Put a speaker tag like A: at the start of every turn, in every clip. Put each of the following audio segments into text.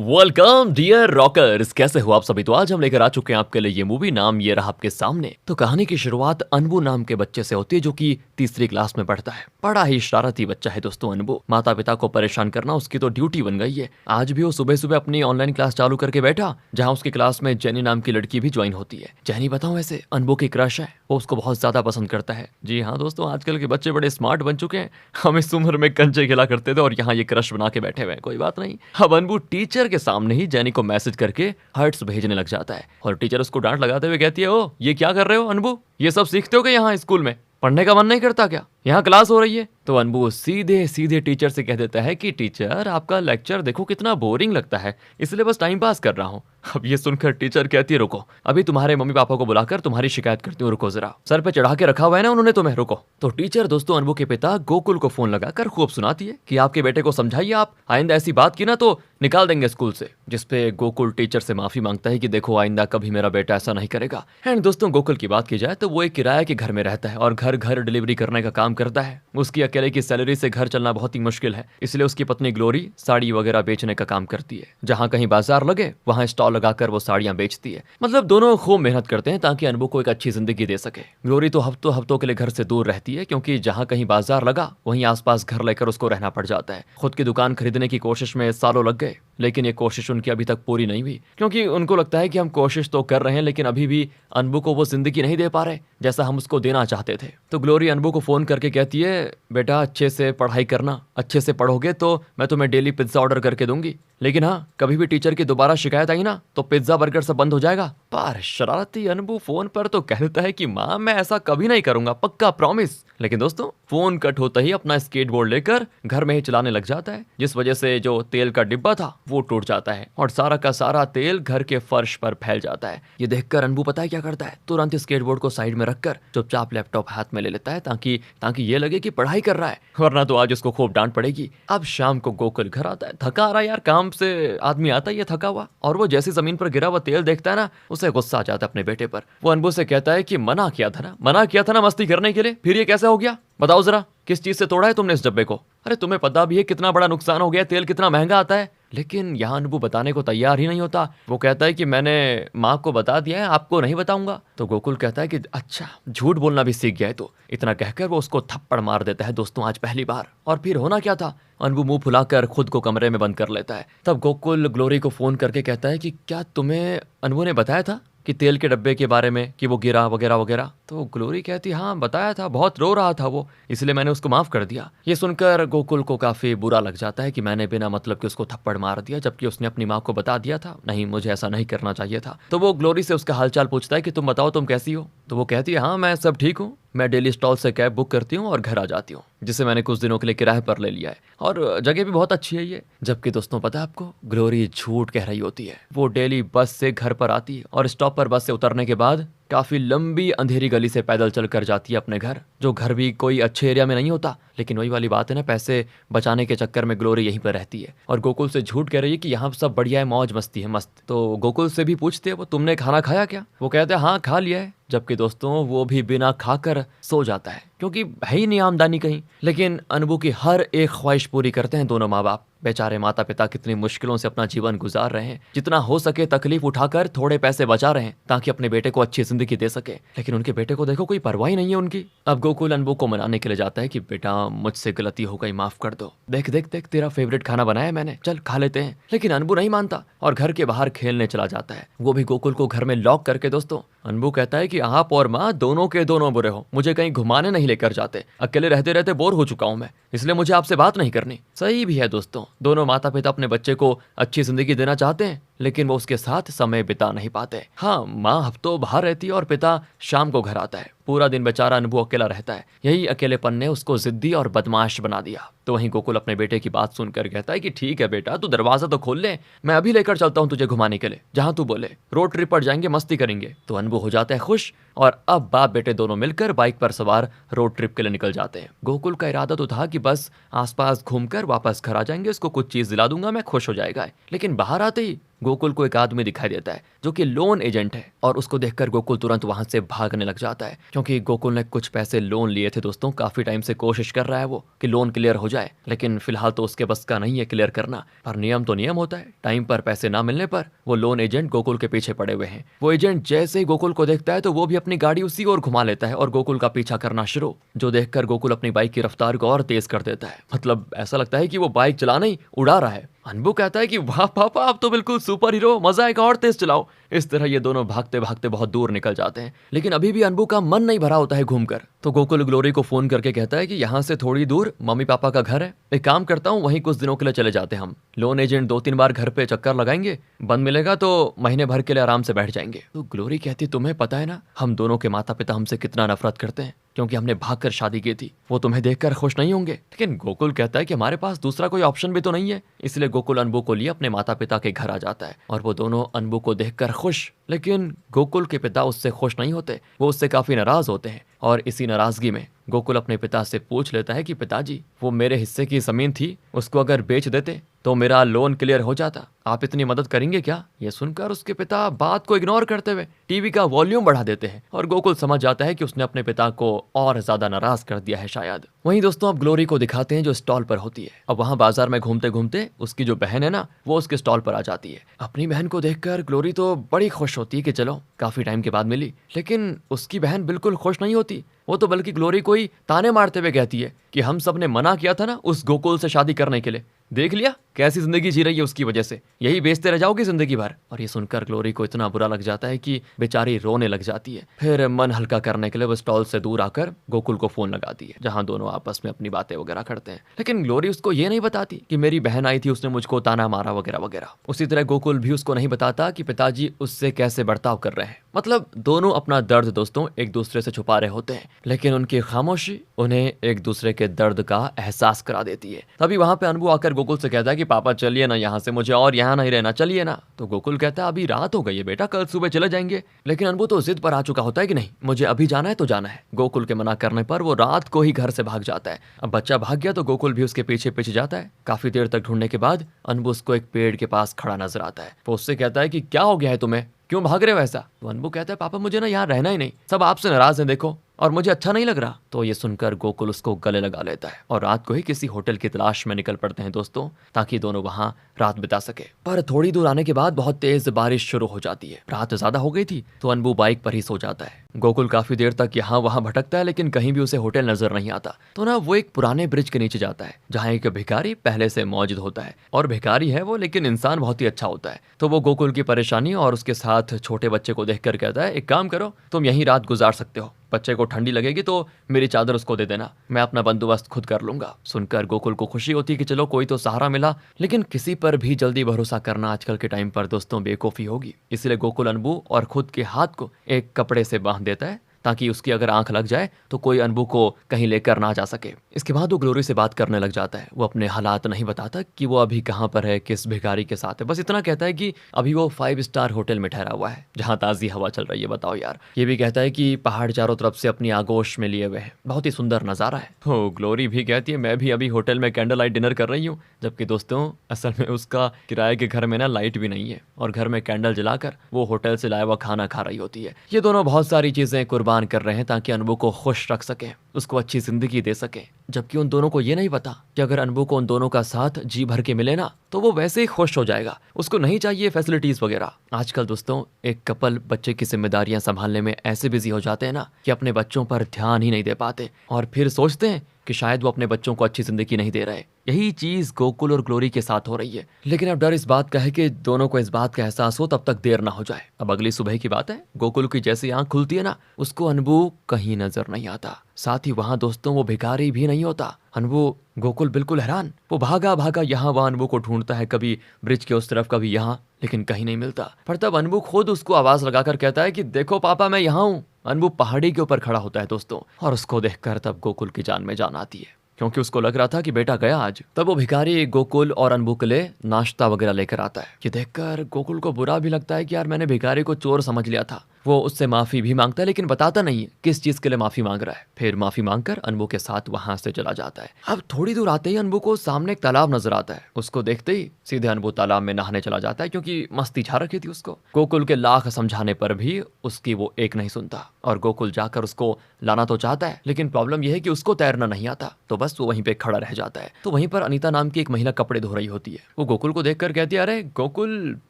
A: Welcome dear rockers, कैसे हो आप सभी। तो आज हम लेकर आ चुके हैं आपके लिए ये मूवी, नाम ये रहा आपके सामने। तो कहानी की शुरुआत अनबू नाम के बच्चे से होती है जो कि तीसरी क्लास में पढ़ता है। बड़ा ही शरारती बच्चा है दोस्तों अनबू। माता पिता को परेशान करना उसकी तो ड्यूटी बन गई है। आज भी वो सुबह सुबह अपनी ऑनलाइन क्लास चालू करके बैठा, जहाँ उसकी क्लास में जेनी नाम की लड़की भी ज्वाइन होती है। जेनी बताऊं वैसे अनबू की क्रश है, वो उसको बहुत ज्यादा पसंद करता है। जी हाँ दोस्तों, आजकल के बच्चे बड़े स्मार्ट बन चुके हैं। हम इस उम्र में कंचे खेला करते थे और यहाँ ये क्रश बना के बैठे हुए हैं। कोई बात नहीं। अब अनबू टीचर के सामने ही जेनी को मैसेज करके हर्ट्स भेजने लग जाता है और टीचर उसको डांट लगाते हुए कहती है, ओ ये क्या कर रहे हो अनबू, ये सब सीखते हो क्या यहाँ स्कूल में? पढ़ने का मन नहीं करता क्या? यहाँ क्लास हो रही है। तो अनबू सीधे सीधे टीचर से कह देता है कि टीचर आपका लेक्चर देखो कितना बोरिंग लगता है, इसलिए बस टाइम पास कर रहा हूँ। अब ये सुनकर टीचर कहती है, रुको अभी तुम्हारे मम्मी पापा को बुलाकर तुम्हारी शिकायत करती हूँ, रुको जरा, सर पे चढ़ा के रखा हुआ है ना उन्होंने तुम्हें, रुको। तो टीचर दोस्तों अनबू के पिता गोकुल को फोन लगाकर खूब सुनाती है कि आपके बेटे को समझाइए, आप आइंदा ऐसी बात की ना तो निकाल देंगे स्कूल से। जिसपे गोकुल टीचर से माफी मांगता है कि देखो आइंदा कभी मेरा बेटा ऐसा नहीं करेगा। एंड दोस्तों गोकुल की बात की जाए तो वो एक किराए के घर में रहता है और घर घर डिलीवरी करने का काम करता है। उसकी अकेले की सैलरी से घर चलना बहुत ही मुश्किल है, इसलिए उसकी पत्नी ग्लोरी साड़ी वगैरह बेचने का काम करती है। जहाँ कहीं बाजार लगे वहाँ स्टॉल लगाकर वो साड़ियाँ बेचती है। मतलब दोनों खूब मेहनत करते हैं ताकि अनबू को एक अच्छी जिंदगी दे सके। ग्लोरी तो हफ्तों हफ्तों के लिए घर से दूर रहती है, क्योंकि जहाँ कहीं बाजार लगा वहीं आसपास घर लेकर उसको रहना पड़ जाता है। खुद की दुकान खरीदने की कोशिश में सालों लग गए, लेकिन ये कोशिश उनकी अभी तक पूरी नहीं हुई, क्योंकि उनको लगता है कि हम कोशिश तो कर रहे हैं लेकिन अभी भी अनबू को वो जिंदगी नहीं दे पा रहे जैसा हम उसको देना चाहते थे। तो ग्लोरी अनबू को फोन करके कहती है, बेटा अच्छे से पढ़ाई करना, अच्छे से पढ़ोगे तो मैं तुम्हें डेली पिज्जा ऑर्डर करके दूंगी, लेकिन हाँ कभी भी टीचर की दोबारा शिकायत आई ना तो पिज्जा बर्गर सब बंद हो जाएगा। पर शरारती अनबू फोन पर तो कहता है कि माँ मैं ऐसा कभी नहीं करूंगा, पक्का प्रॉमिस। लेकिन दोस्तों फोन कट होते ही अपना स्केटबोर्ड लेकर घर में ही चलाने लग जाता है, जिस वजह से जो तेल का डिब्बा था वो टूट जाता है और सारा का सारा तेल घर के फर्श पर फैल जाता है। ये देखकर अनबू पता है क्या करता है, तुरंत स्केटबोर्ड को साइड में रखकर चुपचाप लैपटॉप हाथ में ले लेता है ताकि ये लगे कि पढ़ाई कर रहा है, वरना तो आज उसको खूब डांट पड़ेगी। अब शाम को गोकुल घर आता है, थका आ रहा है यार, काम से आदमी आता ही है थका हुआ, और वो जैसी जमीन पर गिरा हुआ तेल देखता है ना उसे गुस्सा आ जाता है अपने बेटे पर। वो अनबू से कहता है कि मना किया था ना मस्ती करने के लिए, फिर ये कैसे हो गया? बताओ जरा किस चीज से तोड़ा है तुमने इस डब्बे को? अरे तुम्हें पता भी है कितना बड़ा नुकसान हो गया, तेल कितना महंगा आता है। लेकिन यहाँ अनबू बताने को तैयार ही नहीं होता। वो कहता है कि मैंने माँ को बता दिया है, आपको नहीं बताऊंगा। तो गोकुल कहता है कि अच्छा झूठ बोलना भी सीख गया है तो। इतना कहकर वो उसको थप्पड़ मार देता है दोस्तों आज पहली बार। और फिर होना क्या था, अनबू मुंह फुलाकर खुद को कमरे में बंद कर लेता है। तब गोकुल ग्लोरी को फोन करके कहता है कि क्या तुम्हें अनबू ने बताया था कि तेल के डब्बे के बारे में कि वो गिरा वगैरह वगैरह? तो ग्लोरी कहती हाँ बताया था, बहुत रो रहा था वो, इसलिए मैंने उसको माफ कर दिया। ये सुनकर गोकुल को काफी बुरा लग जाता है कि मैंने बिना मतलब के उसको थप्पड़ मार दिया, जबकि उसने अपनी माँ को बता दिया था। नहीं मुझे ऐसा नहीं करना चाहिए था। तो वो ग्लोरी से उसका हालचाल पूछता है कि तुम बताओ तुम कैसी हो? तो वो कहती है हाँ मैं सब ठीक हूँ, मैं डेली स्टॉल से कैब बुक करती हूँ और घर आ जाती हूँ, जिसे मैंने कुछ दिनों के लिए किराए पर ले लिया है, और जगह भी बहुत अच्छी है ये। जबकि दोस्तों पता है आपको, ग्लोरी झूठ कह रही होती है। वो डेली बस से घर पर आती है और स्टॉप पर बस से उतरने के बाद काफी लंबी अंधेरी गली से पैदल चल कर जाती है अपने घर, जो घर भी कोई अच्छे एरिया में नहीं होता। लेकिन वही वाली बात है ना, पैसे बचाने के चक्कर में ग्लोरी यहीं पर रहती है और गोकुल से झूठ कह रही है कि यहाँ सब बढ़िया है, मौज मस्ती है, मस्त। तो गोकुल से भी पूछते हैं वो, तुमने खाना खाया क्या? वो कहते हैं हाँ खा लिया है। जबकि दोस्तों वो भी बिना खाकर सो जाता है, क्योंकि है ही नहीं आमदनी कहीं। लेकिन अनबू की हर एक ख्वाहिश पूरी करते हैं दोनों माँ बाप। बेचारे माता पिता कितनी मुश्किलों से अपना जीवन गुजार रहे हैं, जितना हो सके तकलीफ उठाकर थोड़े पैसे बचा रहे हैं ताकि अपने बेटे को अच्छी जिंदगी दे सके। लेकिन उनके बेटे को देखो कोई परवाह ही नहीं है उनकी। अब गोकुल अनबू को मनाने के लिए जाता है कि बेटा मुझसे गलती हो गई, माफ कर दो, देख देख देख तेरा फेवरेट खाना बनाया मैंने, चल खा लेते हैं। लेकिन अनबू नहीं मानता और घर के बाहर खेलने चला जाता है, वो भी गोकुल को घर में लॉक करके। दोस्तों अनबू कहता है कि आप और माँ दोनों के दोनों बुरे हो, मुझे कहीं घुमाने नहीं लेकर जाते, अकेले रहते रहते बोर हो चुका हूं मैं, इसलिए मुझे आपसे बात नहीं करनी। सही भी है दोस्तों, दोनों माता पिता अपने बच्चे को अच्छी जिंदगी देना चाहते हैं, लेकिन वो उसके साथ समय बिता नहीं पाते। हाँ माँ हफ्तों बाहर रहती है और पिता शाम को घर आता है। पूरा दिन बेचारा अनबू अकेला रहता है। यही अकेलेपन ने उसको जिद्दी और बदमाश बना दिया। तो वहीं गोकुल अपने बेटे की बात सुनकर कहता है कि ठीक है बेटा, तू दरवाजा तो खोल ले, मैं अभी लेकर चलता हूँ तुझे घुमाने के लिए, जहां तू बोले, रोड ट्रिप पर जाएंगे, मस्ती करेंगे। तो अनबू हो जाता है खुश और अब बाप बेटे दोनों मिलकर बाइक पर सवार रोड ट्रिप के लिए निकल जाते हैं। गोकुल का इरादा तो था कि बस आसपास घूमकर वापस घर आ जाएंगे, उसको कुछ चीज दिला दूंगा, मैं खुश हो जाएगा। लेकिन बाहर आते ही गोकुल को एक आदमी दिखाई देता है जो कि लोन एजेंट है, और उसको देखकर गोकुल तुरंत वहां से भागने लग जाता है, क्योंकि गोकुल ने कुछ पैसे लोन लिए थे दोस्तों। काफी टाइम से कोशिश कर रहा है वो कि लोन क्लियर हो जाए, लेकिन फिलहाल तो उसके बस का नहीं है क्लियर करना। पर नियम तो नियम होता है, टाइम पर पैसे ना मिलने पर वो लोन एजेंट गोकुल के पीछे पड़े हुए हैं। वो एजेंट जैसे ही गोकुल को देखता है तो वो भी अपनी गाड़ी उसी ओर घुमा लेता है और गोकुल का पीछा करना शुरू, जो देखकर गोकुल अपनी बाइक की रफ्तार को और तेज कर देता है। मतलब ऐसा लगता है कि वो बाइक चलाना ही उड़ा रहा है। अनबू कहता है कि वाह पापा, आप तो बिल्कुल सुपर हीरो, मजा आएगा और तेज चलाओ। इस तरह ये दोनों भागते भागते बहुत दूर निकल जाते हैं, लेकिन अभी भी अनबू का मन नहीं भरा होता है घूमकर। तो गोकुल ग्लोरी को फोन करके कहता है कि यहाँ से थोड़ी दूर मम्मी पापा का घर है, एक काम करता हूँ वहीं कुछ दिनों के लिए चले जाते हैं हम। लोन एजेंट 2-3 बार घर पे चक्कर लगाएंगे, बंद मिलेगा तो महीने भर के लिए आराम से बैठ जाएंगे। तो ग्लोरी कहती, तुम्हें पता है ना हम दोनों के माता पिता हमसे कितना नफरत करते हैं, क्योंकि हमने भागकर शादी की थी। वो तुम्हें देखकर खुश नहीं होंगे। लेकिन गोकुल कहता है कि हमारे पास दूसरा कोई ऑप्शन भी तो नहीं है। इसलिए गोकुल अनबू को लिए अपने माता पिता के घर आ जाता है, और वो दोनों अनबू को देखकर खुश। लेकिन गोकुल के पिता उससे खुश नहीं होते, वो उससे काफी नाराज होते हैं। और इसी नाराजगी में गोकुल अपने पिता से पूछ लेता है कि पिताजी, वो मेरे हिस्से की जमीन थी, उसको अगर बेच देते तो मेरा लोन क्लियर हो जाता, आप इतनी मदद करेंगे क्या? ये सुनकर उसके पिता बात को इग्नोर करते हुए टीवी का वॉल्यूम बढ़ा देते हैं, और गोकुल समझ जाता है कि उसने अपने पिता को और ज्यादा नाराज कर दिया है शायद। वहीं दोस्तों अब ग्लोरी को दिखाते हैं जो स्टॉल पर होती है। अब वहां बाजार में घूमते घूमते उसकी जो बहन है ना, वो उसके स्टॉल पर आ जाती है। अपनी बहन को देखकर ग्लोरी तो बड़ी खुश होती है कि चलो काफी टाइम के बाद मिली, लेकिन उसकी बहन बिल्कुल खुश नहीं होती। वो तो बल्कि ग्लोरी को ही ताने मारते हुए कहती है कि हम सब ने मना किया था ना उस गोकुल से शादी करने के लिए, देख लिया कैसी जिंदगी जी रही है उसकी वजह से, यही बेचते रह जाओगी जिंदगी भर। और ये सुनकर ग्लोरी को इतना बुरा लग जाता है कि बेचारी रोने लग जाती है। फिर मन हल्का करने के लिए वो स्टॉल से दूर आकर गोकुल को फोन लगाती है, जहां दोनों आपस में अपनी बातें वगैरह करते हैं। लेकिन ग्लोरी उसको ये नहीं बताती कि मेरी बहन आई थी, उसने मुझको ताना मारा वगैरह वगैरह। उसी तरह गोकुल भी उसको नहीं बताता कि पिताजी उससे कैसे बर्ताव कर रहे हैं। मतलब दोनों अपना दर्द दोस्तों एक दूसरे से छुपा रहे होते हैं, लेकिन उनकी खामोशी उन्हें एक दूसरे के दर्द का एहसास करा देती है। तभी वहां पे अनबू आकर गोकुल से कहता है कि पापा चलिए ना यहाँ से, मुझे और यहाँ नहीं रहना, चलिए ना। तो गोकुल कहता है अभी रात हो गई है बेटा, कल सुबह चले जाएंगे। लेकिन अनबू तो जिद पर आ चुका होता है कि नहीं मुझे अभी जाना है तो जाना है। गोकुल के मना करने पर वो रात को ही घर से भाग जाता है। अब बच्चा भाग गया तो गोकुल भी उसके पीछे पीछे जाता है। काफी देर तक ढूंढने के बाद अनबू उसको एक पेड़ के पास खड़ा नजर आता है। वो उससे कहता है कि क्या हो गया है तुम्हें, क्यों भाग रहे हो ऐसा? तो अनबू कहता है पापा मुझे ना यहाँ रहना ही नहीं, सब आपसे नाराज हैं देखो, और मुझे अच्छा नहीं लग रहा। तो ये सुनकर गोकुल उसको गले लगा लेता है, और रात को ही किसी होटल की तलाश में निकल पड़ते हैं दोस्तों, ताकि दोनों वहां रात बिता सके। पर थोड़ी दूर आने के बाद बहुत तेज बारिश शुरू हो जाती है। रात ज्यादा हो गई थी तो अनबू बाइक पर ही सो जाता है। गोकुल काफी देर तक यहाँ वहां भटकता है, लेकिन कहीं भी उसे होटल नजर नहीं आता। तो ना वो एक पुराने ब्रिज के नीचे जाता है, जहाँ एक भिखारी पहले से मौजूद होता है। और भिखारी है वो, लेकिन इंसान बहुत ही अच्छा होता है। तो वो गोकुल की परेशानी और उसके साथ छोटे बच्चे को देखकर कहता है एक काम करो, तुम यहीं रात गुजार सकते हो, बच्चे को ठंडी लगेगी तो मेरी चादर उसको दे देना, मैं अपना बंदोबस्त खुद कर लूंगा। सुनकर गोकुल को खुशी होती है कि चलो कोई तो सहारा मिला, लेकिन किसी पर भी जल्दी भरोसा करना आजकल के टाइम पर दोस्तों बेवकूफी होगी। इसलिए गोकुल अनबू और खुद के हाथ को एक कपड़े से बांध देता है, ताकि उसकी अगर आंख लग जाए तो कोई अनबू को कहीं लेकर ना जा सके। इसके बाद वो ग्लोरी से बात करने लग जाता है। वो अपने हालात नहीं बताता कि वो अभी कहाँ पर है, किस भिखारी के साथ है, बस इतना कहता है कि अभी वो 5 स्टार होटल में ठहरा हुआ है, जहाँ ताज़ी हवा चल रही है। बताओ यार। ये भी कहता है कि पहाड़ चारों तरफ से अपनी आगोश में लिए हुए हैं, बहुत ही सुंदर नज़ारा है। तो ग्लोरी भी कहती है मैं भी अभी होटल में कैंडल लाइट डिनर कर रही हूँ, जबकि दोस्तों असल में उसका किराए के घर में ना लाइट भी नहीं है, और घर में कैंडल जलाकर वो होटल से लाया हुआ खाना खा रही होती है। ये दोनों बहुत सारी चीज़ें कुर्बान कर रहे हैं ताकि अनबू को खुश रख सके, उसको अच्छी जिंदगी दे सके, जबकि उन दोनों को ये नहीं पता कि अगर अनबू को उन दोनों का साथ जी भर के मिले ना तो वो वैसे ही खुश हो जाएगा, उसको नहीं चाहिए फैसिलिटीज वगैरह। आजकल दोस्तों एक कपल बच्चे की जिम्मेदारियां संभालने में ऐसे बिजी हो जाते हैं ना कि अपने बच्चों पर ध्यान ही नहीं दे पाते, और फिर सोचते हैं कि शायद वो अपने बच्चों को अच्छी जिंदगी नहीं दे रहे। यही चीज गोकुल और ग्लोरी के साथ हो रही है। लेकिन अब डर इस बात का है कि दोनों को इस बात का एहसास हो तब तक देर ना हो जाए। अब अगली सुबह की बात है, गोकुल की जैसी आंख खुलती है ना, उसको अनबू कहीं नजर नहीं आता। साथ ही वहां दोस्तों वो भिखारी भी नहीं होता। अनबू गोकुल बिल्कुल हैरान, वो भागा भागा यहाँ वहां अनबू को ढूंढता है, कभी ब्रिज के उस तरफ कभी यहाँ, लेकिन कहीं नहीं मिलता। पर तब अनबू खुद उसको आवाज लगाकर कहता है कि देखो पापा मैं यहाँ हूँ। अनबू पहाड़ी के ऊपर खड़ा होता है दोस्तों, और उसको देखकर तब गोकुल की जान में जान आती है, क्योंकि उसको लग रहा था कि बेटा गया आज। तब वो भिखारी गोकुल और अनबू के लिए नाश्ता वगैरह लेकर आता है। ये देखकर गोकुल को बुरा भी लगता है कि यार मैंने भिखारी को चोर समझ लिया था, वो उससे माफी भी मांगता है लेकिन बताता नहीं है किस चीज के लिए माफी मांग रहा है। फिर माफी मांगकर अनबू के साथ वहां से चला जाता है। अब थोड़ी दूर आते ही अनबू को सामने एक तालाब नजर आता है। उसको देखते ही सीधे अनबू तालाब में नहाने चला जाता है क्योंकि मस्ती छा रखी थी उसको। गोकुल के लाख समझाने पर भी उसकी वो एक नहीं सुनता और गोकुल जाकर उसको लाना तो चाहता है लेकिन प्रॉब्लम यह है कि उसको तैरना नहीं आता, तो बस वो वहीं पे खड़ा रह जाता है। तो वहीं पर अनीता नाम की एक महिला कपड़े धो रही होती है। वो गोकुल को देखकर कहती है, अरे गोकुल,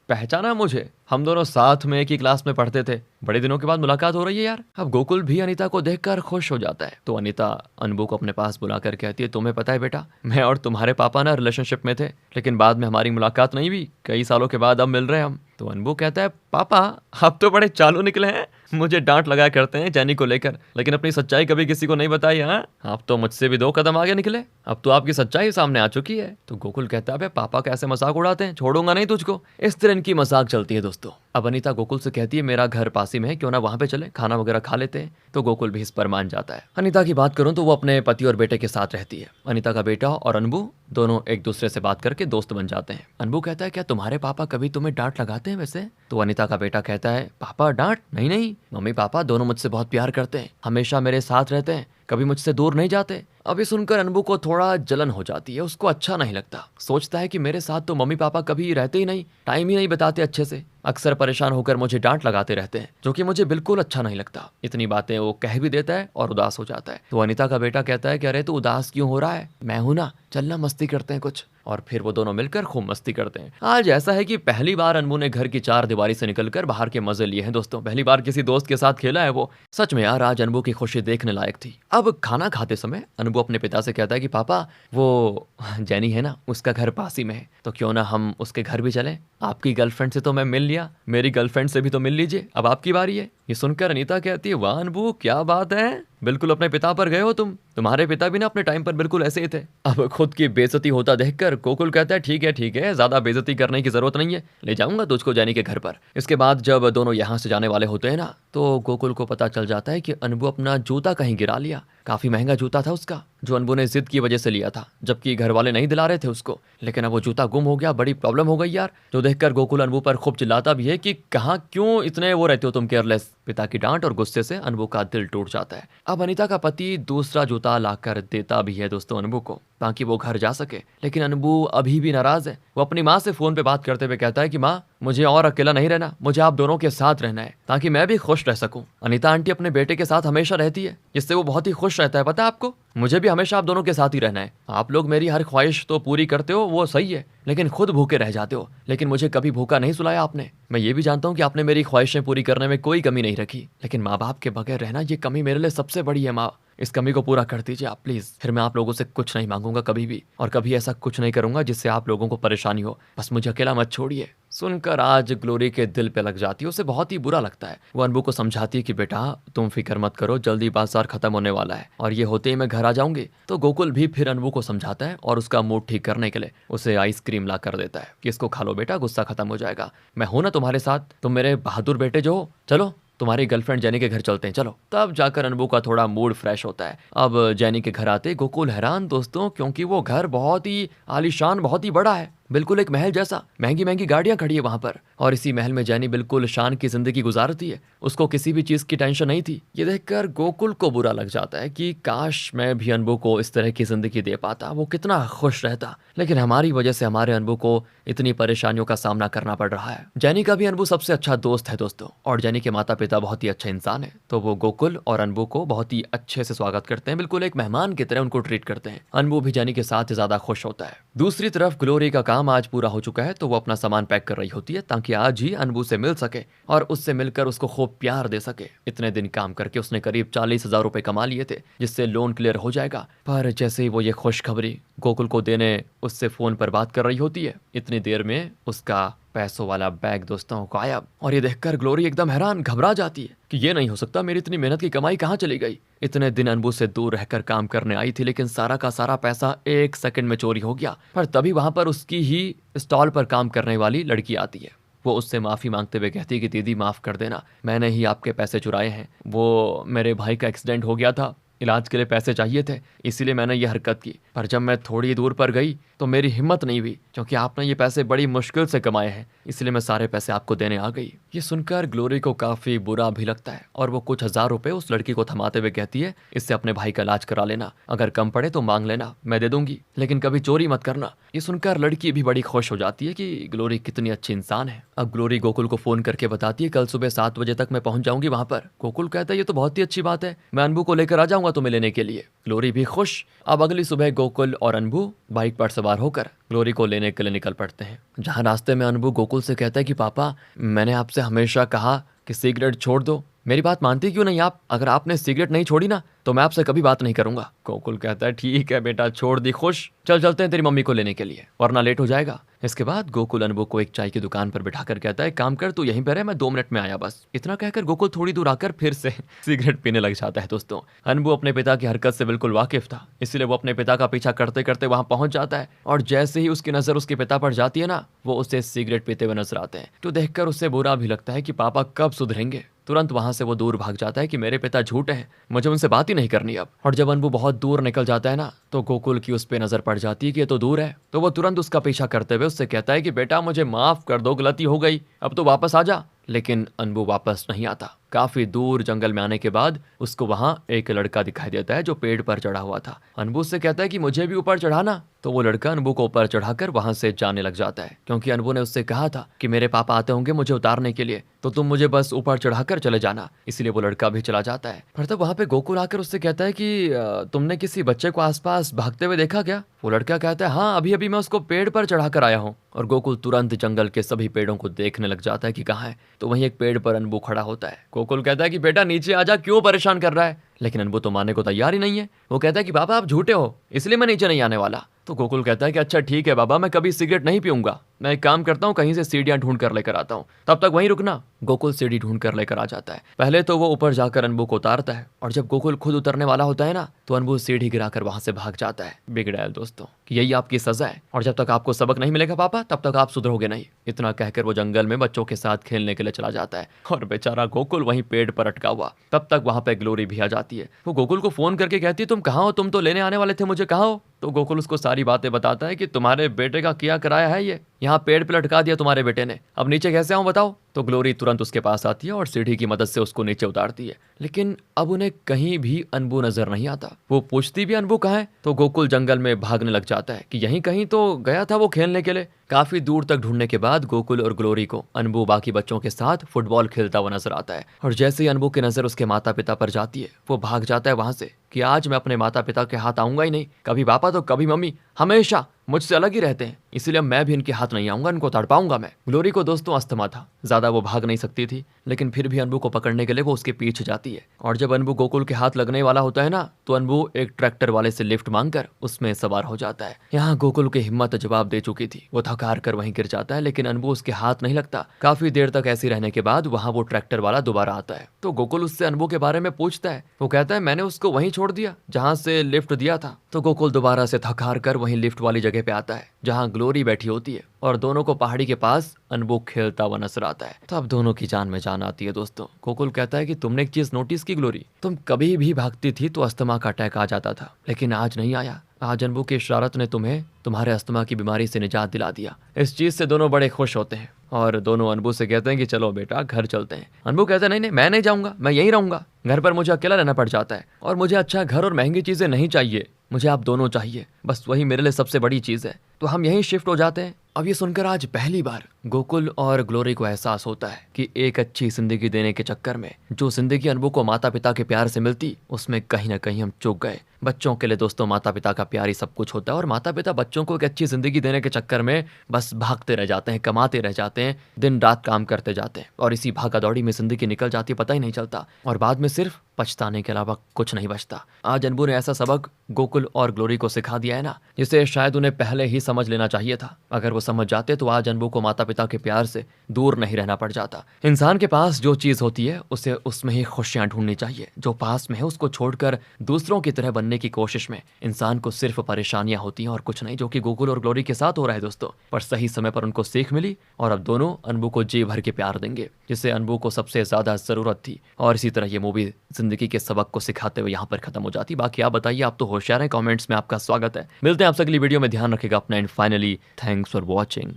A: पहचाना मुझे? हम दोनों साथ में एक ही क्लास में पढ़ते थे, बड़े दिनों के बाद मुलाकात हो रही है यार। अब गोकुल भी अनीता को देखकर खुश हो जाता है। तो अनीता अनबू को अपने पास बुलाकर कहती है, तुम्हें पता है बेटा, मैं और तुम्हारे पापा ना रिलेशनशिप में थे लेकिन बाद में हमारी मुलाकात नहीं हुई। कई सालों के बाद अब मिल रहे हैं हम। तो अनबू कहता है, पापा आप तो बड़े चालू निकले हैं, मुझे डांट लगाया करते हैं जैनी को लेकर, लेकिन अपनी सच्चाई कभी किसी को नहीं बताई। हाँ, आप तो मुझसे भी 2 कदम आगे निकले, अब तो आपकी सच्चाई सामने आ चुकी है। तो गोकुल कहता है, पापा कैसे मजाक उड़ाते हैं, छोड़ूंगा नहीं तुझको। इस तरह इनकी मजाक चलती है दोस्तों। अब अनीता गोकुल से कहती है, मेरा घर पास ही में है, क्यों ना वहां पे चले, खाना वगैरह खा लेते हैं। तो गोकुल भी इस पर मान जाता है। अनीता की बात करूं तो वो अपने पति और बेटे के साथ रहती है। अनीता का बेटा और अनबू दोनों एक दूसरे से बात करके दोस्त बन जाते हैं। अनबू कहता है, क्या तुम्हारे पापा कभी तुम्हें डांट लगाते हैं वैसे? तो अनीता का बेटा कहता है, पापा डांट? नहीं नहीं, मम्मी पापा दोनों मुझसे बहुत प्यार करते हैं, हमेशा मेरे साथ रहते हैं, कभी मुझसे दूर नहीं जाते। अब ये सुनकर अनबू को थोड़ा जलन हो जाती है, उसको अच्छा नहीं लगता। सोचता है कि मेरे साथ तो मम्मी पापा कभी रहते ही नहीं, टाइम ही नहीं बताते अच्छे से, अक्सर परेशान होकर मुझे डांट लगाते रहते हैं, जो कि मुझे बिल्कुल अच्छा नहीं लगता। इतनी बातें वो कह भी देता है और उदास हो जाता है। तो अनीता का बेटा कहता है कि अरे तू उदास क्यों हो रहा है, मैं हूं ना, चलना मस्ती करते हैं कुछ। और फिर वो दोनों मिलकर खूब मस्ती करते हैं। आज ऐसा है कि पहली बार अनबू ने घर की 4 दीवारी से निकलकर बाहर के मजे लिए हैं दोस्तों। पहली बार किसी दोस्त के साथ खेला है वो। सच में यार, आज अनबू की खुशी देखने लायक थी। अब खाना खाते समय अनबू अपने पिता से कहता है कि पापा, वो जैनी है ना, उसका घर पास ही में है, तो क्यों ना हम उसके घर भी चलें। आपकी गर्लफ्रेंड से तो मैं मिल लिया, मेरी गर्लफ्रेंड से भी तो मिल लीजिए, अब आपकी बारी है। ये सुनकर अनीता कहती है, वाह अनबू, क्या बात है, बिल्कुल अपने पिता पर गए हो तुम, तुम्हारे पिता भी ना अपने टाइम पर बिल्कुल ऐसे ही थे। अब खुद की बेइज्जती होता देखकर गोकुल कहता है, ठीक है, ज्यादा बेइज्जती करने की जरूरत नहीं है, ले जाऊंगा तुझको जैनी के घर पर। इसके बाद जब दोनों यहाँ से जाने वाले होते हैं ना, तो गोकुल को पता चल जाता है कि अनबू अपना जूता कहीं गिरा लिया। काफी महंगा जूता था उसका, जो अनबू ने जिद की वजह से लिया था, जबकि घर वाले नहीं दिला रहे थे उसको। लेकिन अब वो जूता गुम हो गया, बड़ी प्रॉब्लम हो गई यार। जो देखकर गोकुल अनबू पर खूब चिल्लाता भी है कि कहाँ क्यों इतने वो रहते हो तुम केयरलेस। पिता की डांट और गुस्से से अनबू का दिल टूट जाता है। अब अनीता का पति दूसरा जूता लाकर देता भी है दोस्तों अनबू को, ताकि वो घर जा सके। लेकिन अनबू अभी भी नाराज है। वो अपनी माँ से फोन पे बात करते हुए कहता है कि माँ, मुझे और अकेला नहीं रहना, मुझे आप दोनों के साथ रहना है, ताकि मैं भी खुश रह सकूं। अनीता आंटी अपने बेटे के साथ हमेशा रहती है, जिससे वो बहुत ही खुश रहता है, पता है आपको। मुझे भी हमेशा आप दोनों के साथ ही रहना है। आप लोग मेरी हर ख्वाहिश तो पूरी करते हो, वो सही है, लेकिन खुद भूखे रह जाते हो। लेकिन मुझे कभी भूखा नहीं सुलाया आपने। मैं ये भी जानता हूँ कि आपने मेरी ख्वाहिशें पूरी करने में कोई कमी नहीं रखी, लेकिन माँ बाप के बगैर रहना, ये कमी मेरे लिए सबसे बड़ी है। माँ, इस कमी को पूरा कर दीजिए आप प्लीज। फिर मैं आप लोगों से कुछ नहीं मांगूंगा कभी भी, और कभी ऐसा कुछ नहीं करूंगा जिससे आप लोगों को परेशानी हो। बस मुझे अकेला मत छोड़िए। सुनकर आज ग्लोरी के दिल पे लग जाती है, उसे बहुत ही बुरा लगता है। वो अनबू को समझाती है कि बेटा तुम फिक्र मत करो, जल्दी बाजार खत्म होने वाला है और ये होते ही मैं घर आ जाऊंगी। तो गोकुल भी फिर अनबू को समझाता है और उसका मूड ठीक करने के लिए उसे आइसक्रीम ला कर देता है कि इसको खा लो बेटा, गुस्सा खत्म हो जाएगा। मैं हूं ना तुम्हारे साथ, तुम मेरे बहादुर बेटे जो हो। चलो तुम्हारी गर्लफ्रेंड जैनी के घर चलते हैं, चलो। तब जाकर अनबू का थोड़ा मूड फ्रेश होता है। अब जैनी के घर आते गोकुल हैरान दोस्तों, क्योंकि वो घर बहुत ही आलीशान, बहुत ही बड़ा है, बिल्कुल एक महल जैसा। महंगी महंगी गाड़ियां खड़ी है वहां पर, और इसी महल में जैनी बिल्कुल शान की जिंदगी गुजारती है। उसको किसी भी चीज की टेंशन नहीं थी। ये देखकर गोकुल को बुरा लग जाता है कि काश मैं भी अनबू को इस तरह की जिंदगी दे पाता, वो कितना खुश रहता। लेकिन हमारी वजह से हमारे अनबू को इतनी परेशानियों का सामना करना पड़ रहा है। जैनी का भी अनबू सबसे अच्छा दोस्त है दोस्तों, और जैनी के माता पिता बहुत ही अच्छा इंसान है, तो वो गोकुल और अनबू को बहुत ही अच्छे से स्वागत करते हैं, बिल्कुल एक मेहमान की तरह उनको ट्रीट करते हैं। अनबू भी जैनी के साथ ज्यादा खुश होता है। दूसरी तरफ ग्लोरी का काम आज पूरा हो चुका है, तो वो अपना सामान पैक कर रही होती है ताकि आज ही अनबू से मिल सके और उससे मिलकर उसको खूब प्यार दे सके। इतने दिन काम करके उसने करीब 40,000 रुपए कमा लिए थे, जिससे लोन क्लियर हो जाएगा। पर जैसे ही वो ये खुशखबरी गोकुल को देने उससे फोन पर बात कर रही होती है, इतनी देर में उसका पैसों वाला बैग दोस्तों गायब। और ये देखकर ग्लोरी एकदम हैरान, घबरा जाती है कि ये नहीं हो सकता, मेरी इतनी मेहनत की कमाई कहाँ चली गई। इतने दिन अनबू से दूर रहकर काम करने आई थी, लेकिन सारा का सारा पैसा 1 सेकंड में चोरी हो गया। पर तभी वहां पर उसकी ही स्टॉल पर काम करने वाली लड़की आती है। वो उससे माफी मांगते हुए कहती है कि दीदी माफ कर देना, मैंने ही आपके पैसे चुराए हैं। वो मेरे भाई का एक्सीडेंट हो गया था, इलाज के लिए पैसे चाहिए थे, इसीलिए मैंने ये हरकत की। पर जब मैं थोड़ी दूर पर गई तो मेरी हिम्मत नहीं हुई, क्योंकि आपने ये पैसे बड़ी मुश्किल से कमाए हैं, इसलिए मैं सारे पैसे आपको देने आ गई। ये सुनकर ग्लोरी को काफी बुरा भी लगता है और वो कुछ हजार रुपए उस लड़की को थमाते हुए कहती है, इससे अपने भाई का इलाज करा लेना, अगर कम पड़े तो मांग लेना, मैं दे दूंगी, लेकिन कभी चोरी मत करना। ये सुनकर लड़की भी बड़ी खुश हो जाती है कि ग्लोरी कितनी अच्छी इंसान है। अब ग्लोरी गोकुल को फोन करके बताती है कल सुबह 7 बजे तक मैं पहुंच जाऊंगी वहां पर। गोकुल कहता है ये तो बहुत ही अच्छी बात है, मैं अनबू को लेकर आ जाऊंगा तुम्हें लेने के लिए। ग्लोरी भी खुश। अब अगली सुबह गोकुल और अनबू बाइक पर सवार होकर ग्लोरी को लेने के लिए निकल पड़ते हैं। जहां रास्ते में अनबू गोकुल से कहता है कि पापा, मैंने आपसे हमेशा कहा कि सिगरेट छोड़ दो, मेरी बात मानती क्यों नहीं आप? अगर आपने सिगरेट नहीं छोड़ी ना तो मैं आपसे कभी बात नहीं करूंगा। गोकुल कहता है ठीक है बेटा, छोड़ दी, खुश, चल चलते हैं तेरी मम्मी को लेने के लिए, वरना लेट हो जाएगा। इसके बाद गोकुल अनबू को एक चाय की दुकान पर बिठाकर कहता है काम कर, तू यहीं पर है, मैं 2 मिनट में आया बस। इतना कहकर गोकुल थोड़ी दूर आकर फिर से सिगरेट पीने लग जाता है। दोस्तों, अनबू अपने पिता की हरकत से बिल्कुल वाकिफ था, इसलिए वो अपने पिता का पीछा करते करते वहां पहुंच जाता है और जैसे ही उसकी नजर उसके पिता पर जाती है ना, वो उसे सिगरेट पीते हुए नजर आते हैं। तो देखकर उससे बुरा भी लगता है कि पापा कब सुधरेंगे। तुरंत वहां से वो दूर भाग जाता है कि मेरे पिता झूठे हैं, मुझे उनसे बात ही नहीं करनी अब। और जब अनबू बहुत दूर निकल जाता है ना, तो गोकुल की उस पे नजर पड़ जाती है कि ये तो दूर है। तो वो तुरंत उसका पीछा करते हुए उससे कहता है कि बेटा मुझे माफ कर दो, गलती हो गई, अब तो वापस आ जा। लेकिन अनबू वापस नहीं आता। काफी दूर जंगल में आने के बाद उसको वहां एक लड़का दिखाई देता है जो पेड़ पर चढ़ा हुआ था। अनबू से कहता है कि मुझे भी ऊपर चढ़ाना। तो वो लड़का अनबू को ऊपर चढ़ाकर वहां से जाने लग जाता है, क्योंकि अनबू ने उससे कहा था कि मेरे पापा आते होंगे मुझे उतारने के लिए, तो तुम मुझे बस ऊपर चढ़ाकर चले जाना। इसलिए वो लड़का भी चला जाता है। पर तब वहां पे गोकुल आकर उससे कहता है कि तुमने किसी बच्चे को आसपास भागते हुए देखा क्या? वो लड़का कहता है हाँ, अभी अभी मैं उसको पेड़ पर चढ़ाकर आया हूँ। और गोकुल तुरंत जंगल के सभी पेड़ों को देखने लग जाता है कि कहाँ है। तो वहीं एक पेड़ पर अनबू खड़ा होता है। गोकुल कहता है कि बेटा नीचे आजा, क्यों परेशान कर रहा है? लेकिन अनबू तो मानने को तैयार ही नहीं है। वो कहता है कि पापा आप झूठे हो, इसलिए मैं नीचे नहीं आने वाला। तो गोकुल कहता है कि अच्छा ठीक है बाबा, मैं कभी सिगरेट नहीं पीऊंगा, मैं एक काम करता हूँ, कहीं से सीढ़ियां ढूंढ कर लेकर आता हूँ, तब तक वहीं रुकना। गोकुल सीढ़ी ढूंढ कर लेकर आ जाता है। पहले तो वो ऊपर जाकर अनबू को उतारता है और जब गोकुल खुद उतरने वाला होता है ना, तो अनबू सीढ़ी गिराकर वहां से भाग जाता है। बिगड़ैल दोस्तों, कि यही आपकी सजा है और जब तक आपको सबक नहीं मिलेगा पापा, तब तक आप सुधरोगे नहीं। इतना कहकर वो जंगल में बच्चों के साथ खेलने के लिए चला जाता है और बेचारा गोकुल वहीं पेड़ पर अटका हुआ। तब तक वहां पे ग्लोरी भी आ जाती है। वो गोकुल को फोन करके कहती है तुम कहाँ हो, तुम तो लेने आने वाले थे मुझे, कहाँ हो? तो गोकुल उसको सारी बातें बताता है कि तुम्हारे बेटे का किया कराया है, ये यहाँ पेड़ पे लटका दिया तुम्हारे बेटे ने, अब नीचे कैसे आऊं बताओ? तो ग्लोरी तुरंत उसके पास आती है और सीढ़ी की मदद से उसको नीचे उतारती है। लेकिन अब उन्हें कहीं भी अनबू नजर नहीं आता। वो पूछती भी अनबू कहाँ है, तो गोकुल जंगल में भागने लग जाता है कि यहीं कहीं तो गया था वो खेलने के लिए। काफी दूर तक ढूंढने के बाद गोकुल और ग्लोरी को अनबू बाकी बच्चों के साथ फुटबॉल खेलता हुआ नजर आता है और जैसे ही अनबू की नजर उसके माता पिता पर जाती है, वो भाग जाता है वहां से कि आज मैं अपने माता पिता के हाथ आऊंगा ही नहीं, कभी पापा तो कभी मम्मी, हमेशा मुझसे अलग ही रहते हैं, इसलिए मैं भी इनके हाथ नहीं आऊंगा, इनको तड़पाऊंगा मैं। ग्लोरी को दोस्तों अस्थमा था, ज्यादा वो भाग नहीं सकती थी, लेकिन फिर भी अनबू को पकड़ने के लिए वो उसके पीछे जाती है। और जब अनबू गोकुल के हाथ लगने वाला होता है ना, तो अनबू एक ट्रैक्टर वाले से लिफ्ट मांगकर उसमें सवार हो जाता है। यहाँ गोकुल की हिम्मत जवाब दे चुकी थी, वो थक हार कर वहीं गिर जाता है, लेकिन अनबू उसके हाथ नहीं लगता। काफी देर तक ऐसे रहने के बाद वहां वो ट्रैक्टर वाला दोबारा आता है। तो गोकुल उससे अनबू के बारे में पूछता है। वो कहता है मैंने उसको वहीं छोड़ दिया जहां से लिफ्ट दिया था। तो गोकुल दोबारा से थक हार कर वहीं लिफ्ट वाली जगह पे आता है जहां ग्लोरी बैठी होती है और दोनों को पहाड़ी के पास अनबू खेलता हुआ नजर आता है। तो अब दोनों की जान में जान आती है दोस्तों। गोकुल कहता है कि तुमने एक चीज नोटिस की ग्लोरी, तुम कभी भी भागती थी तो अस्थमा का अटैक आ जाता था, लेकिन आज नहीं आया। आज अनबू की इशारत ने तुम्हें तुम्हारे अस्थमा की बीमारी से निजात दिला दिया। इस चीज से दोनों बड़े खुश होते हैं और दोनों अनबू से कहते हैं कि चलो बेटा घर चलते हैं। अनबू कहता है नहीं नहीं, मैं नहीं जाऊंगा, मैं यहीं रहूंगा, घर पर मुझे अकेला रहना पड़ जाता है और मुझे अच्छा घर और महंगी चीजें नहीं चाहिए, मुझे आप दोनों चाहिए, बस वही मेरे लिए सबसे बड़ी चीज है। तो हम यहीं शिफ्ट हो जाते हैं। अब ये सुनकर आज पहली बार गोकुल और ग्लोरी को एहसास होता है कि एक अच्छी जिंदगी देने के चक्कर में जो जिंदगी अनबू को माता पिता के प्यार से मिलती, उसमें कहीं ना कहीं हम चूक गए। बच्चों के लिए दोस्तों माता पिता का प्यार ही सब कुछ होता है और माता पिता बच्चों को एक अच्छी जिंदगी देने के चक्कर में बस भागते रह जाते हैं, कमाते रह जाते हैं, दिन रात काम करते जाते हैं और इसी भागा दौड़ी में जिंदगी निकल जाती है, पता ही नहीं चलता और बाद में सिर्फ पछताने के अलावा कुछ नहीं बचता। आज अनबू ने ऐसा सबक गोकुल और ग्लोरी को सिखा दिया है ना, जिसे शायद उन्हें पहले ही समझ लेना चाहिए था। अगर वो समझ जाते तो आज अनबू को माता पिता के प्यार से दूर नहीं रहना पड़ जाता। इंसान के पास जो चीज होती है उसे उसमें ही खुशियां ढूंढनी चाहिए। जो पास में है उसको छोड़कर दूसरों की तरह बनने की कोशिश में इंसान को सिर्फ परेशानियां होती हैं और कुछ नहीं, जो कि गोकुल और ग्लोरी के साथ हो रहा है दोस्तों। पर सही समय पर उनको सीख मिली और अब दोनों अनबू को जी भर के प्यार देंगे, जिसे अनबू को सबसे ज्यादा जरूरत थी। और इसी तरह ये मूवी जिंदगी के सबक को सिखाते हुए यहाँ पर खत्म हो जाती। बाकी आप बताइए, आप तो होशियार हैं, कमेंट्स में आपका स्वागत है। मिलते हैं आपसे अगली वीडियो में, ध्यान रखिएगा अपना and finally thanks for watching.